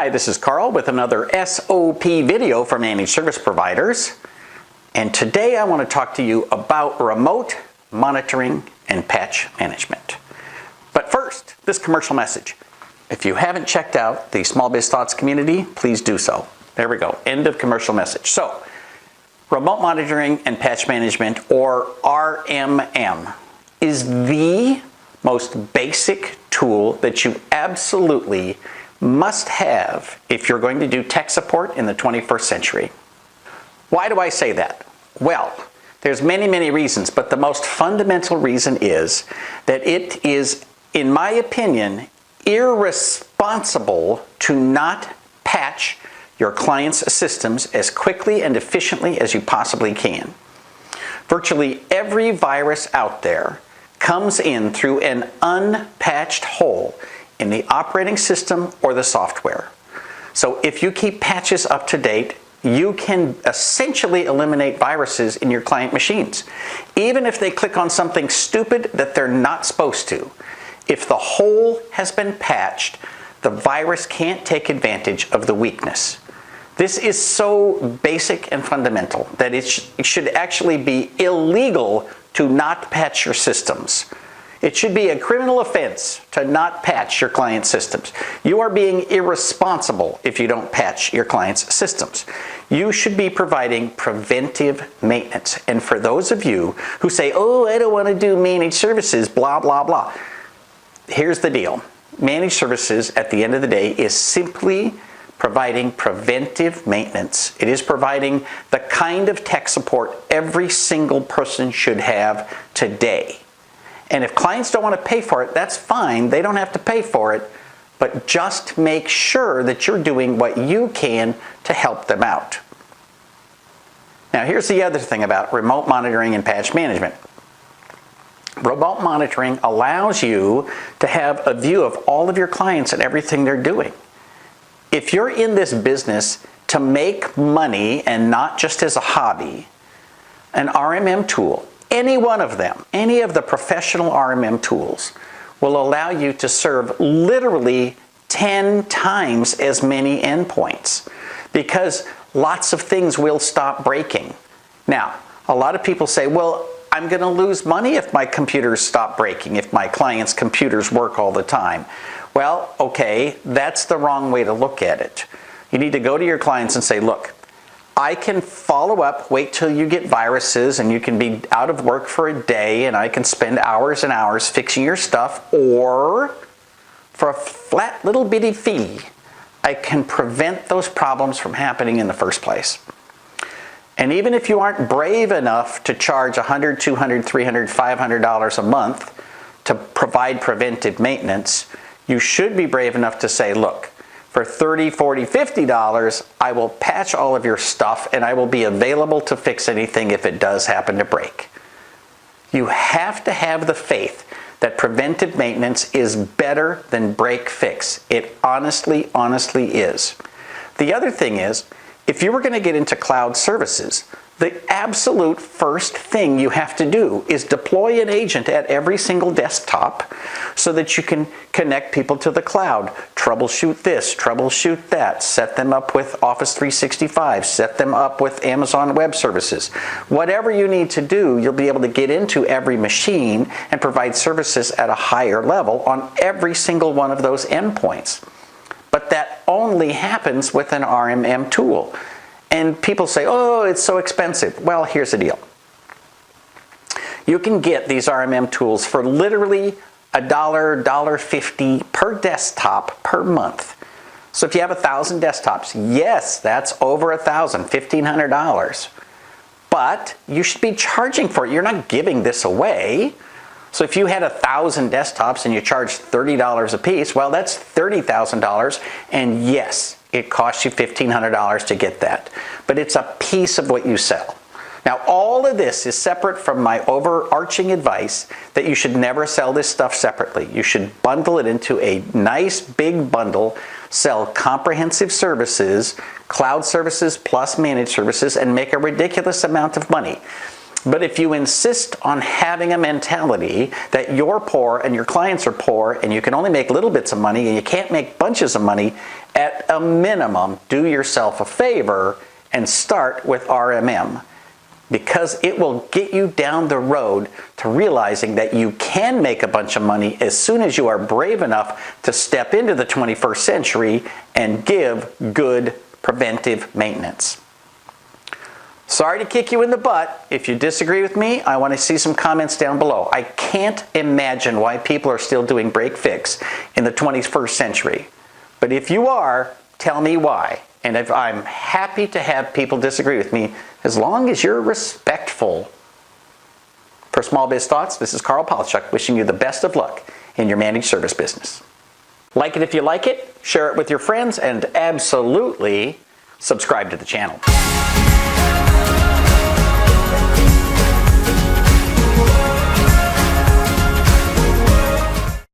Hi, this is Carl with another SOP video for managed service providers. And today I want to talk to you about remote monitoring and patch management. But first, this commercial message. If you haven't checked out the Small Biz Thoughts community, please do so. There we go, end of commercial message. So, remote monitoring and patch management, or RMM, is the most basic tool that you absolutely must have if you're going to do tech support in the 21st century. Why do I say that? Well, there's many reasons, but the most fundamental reason is that it is, in my opinion, irresponsible to not patch your clients' systems as quickly and efficiently as you possibly can. Virtually every virus out there comes in through an unpatched hole in the operating system or the software. So if you keep patches up to date, you can essentially eliminate viruses in your client machines, even if they click on something stupid that they're not supposed to. If the hole has been patched, the virus can't take advantage of the weakness. This is so basic and fundamental that it should actually be illegal to not patch your systems. It should be a criminal offense to not patch your client's systems. You are being irresponsible if you don't patch your client's systems. You should be providing preventive maintenance. And for those of you who say, oh, I don't want to do managed services, blah, blah, blah. Here's the deal. Managed services, at the end of the day, is simply providing preventive maintenance. It is providing the kind of tech support every single person should have today. And if clients don't want to pay for it, that's fine. They don't have to pay for it. But just make sure that you're doing what you can to help them out. Now, here's the other thing about remote monitoring and patch management. Remote monitoring allows you to have a view of all of your clients and everything they're doing. If you're in this business to make money and not just as a hobby, an RMM tool, any one of them, any of the professional RMM tools, will allow you to serve literally 10 times as many endpoints, because lots of things will stop breaking. Now, a lot of people say, well, I'm going to lose money if my computers stop breaking, if my clients' computers work all the time. Well, okay, that's the wrong way to look at it. You need to go to your clients and say, look, I can follow up, wait till you get viruses and you can be out of work for a day and I can spend hours and hours fixing your stuff, or for a flat little bitty fee, I can prevent those problems from happening in the first place. And even if you aren't brave enough to charge $100, $200, $300, $500 a month to provide preventive maintenance, you should be brave enough to say, look, for $30, $40, $50, I will patch all of your stuff and I will be available to fix anything if it does happen to break. You have to have the faith that preventive maintenance is better than break fix. It honestly is. The other thing is, if you were going to get into cloud services, the absolute first thing you have to do is deploy an agent at every single desktop so that you can connect people to the cloud, troubleshoot this, troubleshoot that, set them up with Office 365, set them up with Amazon Web Services. Whatever you need to do, you'll be able to get into every machine and provide services at a higher level on every single one of those endpoints. But that only happens with an RMM tool. And people say, oh, it's so expensive. Well, here's the deal. You can get these RMM tools for literally $1, $1.50 per desktop per month. So if you have 1,000 desktops, yes, that's over $1,000, $1,500. But you should be charging for it. You're not giving this away. So if you had 1,000 desktops and you charged $30 a piece, well, that's $30,000. And yes, it costs you $1,500 to get that. But it's a piece of what you sell. Now, all of this is separate from my overarching advice that you should never sell this stuff separately. You should bundle it into a nice big bundle, sell comprehensive services, cloud services plus managed services, and make a ridiculous amount of money. But if you insist on having a mentality that you're poor and your clients are poor and you can only make little bits of money and you can't make bunches of money, at a minimum, do yourself a favor and start with RMM, because it will get you down the road to realizing that you can make a bunch of money as soon as you are brave enough to step into the 21st century and give good preventive maintenance. Sorry to kick you in the butt. If you disagree with me, I want to see some comments down below. I can't imagine why people are still doing break fix in the 21st century. But if you are, tell me why. And if I'm happy to have people disagree with me, as long as you're respectful. For Small Biz Thoughts, this is Carl Palachuk wishing you the best of luck in your managed service business. Like it if you like it, share it with your friends, and absolutely subscribe to the channel.